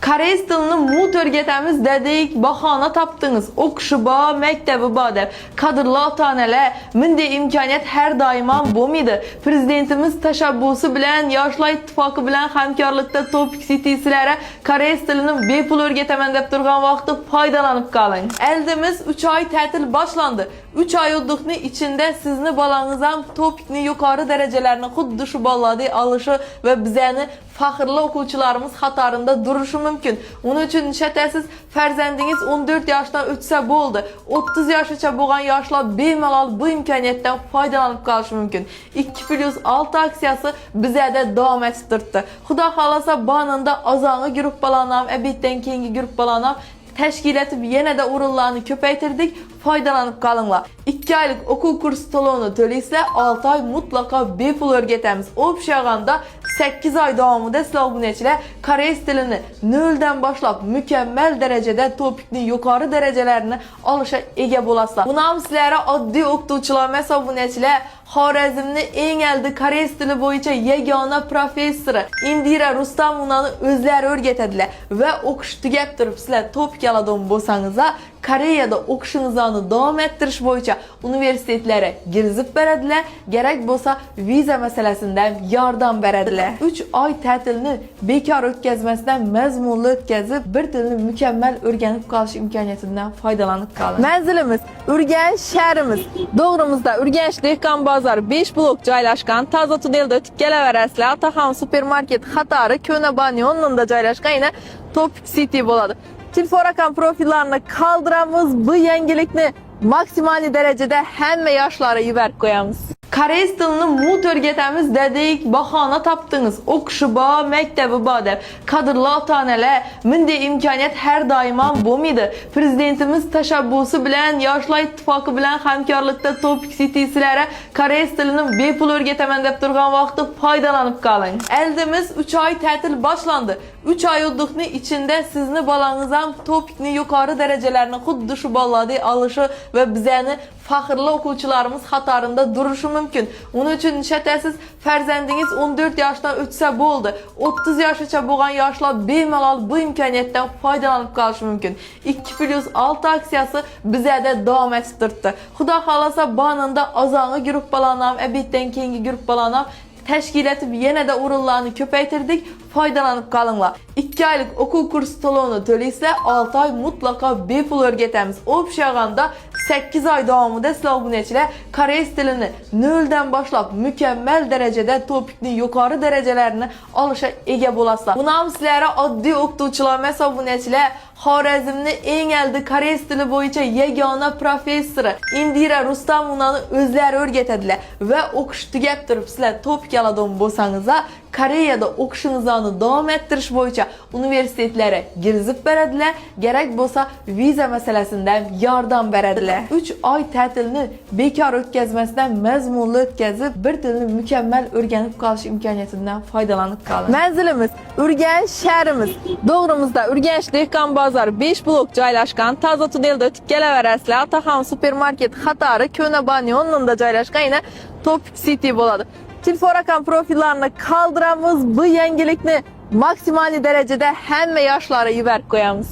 Koreys tilini mut öğretemiz dedik, bahana tapdınız. Okşuba, mektebi badeb. Kadırlı otaneler, münde imkaniyet her daima bomiydi. Prezidentimiz teşebbüsü bilen, Yaşlar İttifakı bilen hamkarlıkta Topik City'silere Koreys tilini bepul öğretemen dep durgan vaqtı faydalanıp kalın. Eldimiz 3 ay tətil başlandı. 3 ay olduğunu içinde sizni balanızam Topik'ni yukarı derecelerini xuddi şu balladı alışı ve bizeni faxırlı okulçularımız xatarında duruşu mümkün. Onun için şətəsiz fərzəndiniz 14 yaşdan ötsə boldu. 30 yaşıça boğan yaşlar bemalal bu imkaniyetten faydalanıp kalışı mümkün. 2+6 aksiyası bize de devam ettirdi. Xuda xalasa banında azanı grup balanam, ebitten keyingi grup balanam təşkil etib yenə də urullarını köpəytirdik, faydalanıp kalınlar. 2 aylık okul kursu talonu töleysizler, 6 ay mutlaka bepul öğretemiz. Opşağanda 8 ay davamında sizler abunəçilər Koreys dilini nöldən başlap mükemmel derecede Topik'nin yukarı derecelerini alışa ege bolaslar. Bunam sizlere addi oktuğuçular mesela abunəçilər Xorazmni eng əldi Koreys dili boyunca yegana professoru Indira Rustamovnani özləri öğretediler ve okuş tugab turib sizler Topik aladığım bolsanızlar Koreyada okuşunuzlarını devam ettiriş boyunca üniversitetlere girizip berediler. Gerek bolsa vize meselesinden yardım berediler. 3 ay tətilini bekar ötkəzməsindən məzmunlu ötkəzib bir dilini mükemmel öğrenip kalış imkaniyetinden faydalanıp kalın. Mənzilimiz Ürgənç şehrimiz. Doğrumuzda Ürgənç Dehqan Bazar 5 blok caylaşkan Taza Tunel'de ötüp geleverəsilə Ataxan Supermarket Xatarı Köhnə Banyonunda caylaşkan yine Topik City boladı. Telefon rakam profillerini kaldıramız, bu yengilikni maksimali derecede hem ve yaşlara yüberk koyamız. Koreys tilini mut öğretemiz dedik, bahana tapdınız. Okşuba, mektebi badeb. Kadırlı otaneler, münde imkaniyet her daima bomiydi. Prezidentimiz teşebbüsü bilen, Yaşlar İttifakı bilen hamkarlıkta Topik City'silere Koreys tilini bepul öğretemen dep durgan vaqtı faydalanıp kalın. Eldimiz 3 ay tətil başlandı. 3 ay olduğunu içinde sizni balanızam Topik'ni yukarı derecelerini xuddi şu balladı alışı ve bizeni faxırlı okulçularımız xatarında duruşu mümkün. Onun için şətəsiz fərzəndiniz 14 yaşdan ötsə boldu. 30 yaşıça boğan yaşlar bemalal bu imkaniyetten faydalanıp kalışı mümkün. 2+6 aksiyası bize de devam ettirdi. Xuda xalasa banında azanı grup balanam, ebitten keyingi grup balanam təşkil etib yenə də urullarını köpəytirdik, faydalanıp kalınlar. 2 aylık okul kursu talonu töleysizler, 6 ay mutlaka bepul öğretemiz. Opşağanda 8 ay davamında sizler abunəçilər Koreys dilini nöldən başlap mükemmel derecede Topik'nin yukarı derecelerini alışa ege bolaslar. Bunam sizlere addi oktuğuçular mesela abunəçilər Xorazmni eng əldi Koreys dili boyunca yegana professoru Indira Rustamovnani özləri öğretediler ve okuş tugab turib sizler Topik aladığım bolsanızlar Koreyada okuşunuzlarını devam ettiriş boyunca üniversitetlere girizip berediler. Gerek bolsa vize meselesinden yardım berediler. 3 ay tətilini bekar ötkəzməsindən məzmunlu ötkəzib bir dilini mükemmel öğrenip kalış imkaniyetinden faydalanıp kalın. Mənzilimiz Ürgənç şehrimiz. Doğrumuzda Ürgənç Dehqan Bazar 5 blok caylaşkan Taza Tunel'de ötüp geleverəsilə Ataxan Supermarket Xatarı Köhnə Banyonunda caylaşkan yine Topik City boladı. Telefon rakam profillerini kaldıramız, bu yengilikni maksimali derecede hem ve yaşlara yüberk koyamız.